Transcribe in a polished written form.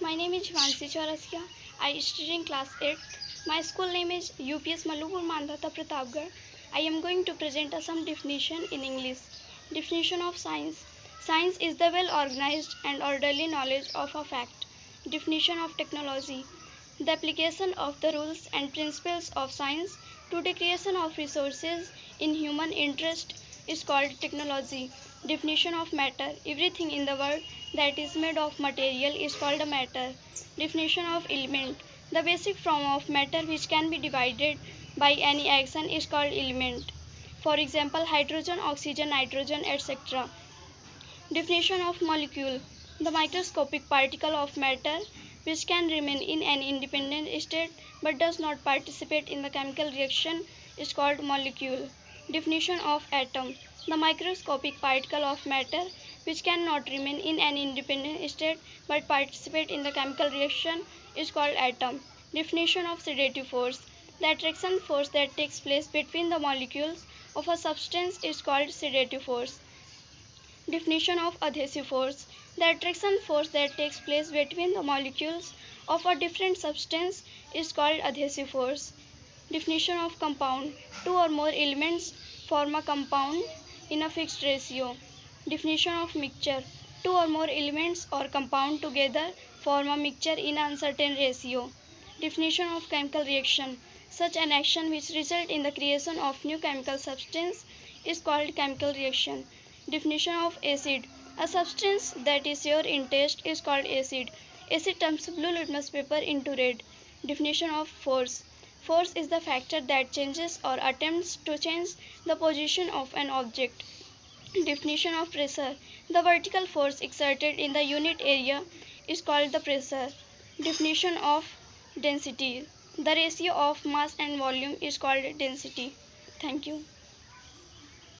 My name is Jhansi Chaurasia. I study in class 8th. My school name is UPS Mallupur Mandhata Pratapgarh. I am going to present some definition in English. Definition of science. Science is the well organized and orderly knowledge of a fact. Definition of technology. The application of the rules and principles of science to the creation of resources in human interest is called technology. Definition of matter. Everything in the world that is made of material is called a matter. Definition of element. The basic form of matter which can be divided by any action is called element. For example, hydrogen, oxygen, nitrogen, etc. Definition of molecule. The microscopic particle of matter which can remain in an independent state but does not participate in the chemical reaction is called molecule. Definition of atom. The microscopic particle of matter which cannot remain in an independent state but participate in the chemical reaction is called atom. Definition of sedative force. The attraction force that takes place between the molecules of a substance is called sedative force. Definition of adhesive force. The attraction force that takes place between the molecules of a different substance is called adhesive force. Definition of compound. Two or more elements form a compound in a fixed ratio. Definition of mixture. Two or more elements or compound together form a mixture in an uncertain ratio. Definition of chemical reaction. Such an action which results in the creation of new chemical substance is called chemical reaction. Definition of acid. A substance that is sour in taste is called acid. Acid turns blue litmus paper into red. Definition of force. Force is the factor that changes or attempts to change the position of an object. Definition of pressure. The vertical force exerted in the unit area is called the pressure. Definition of density. The ratio of mass and volume is called density. Thank you.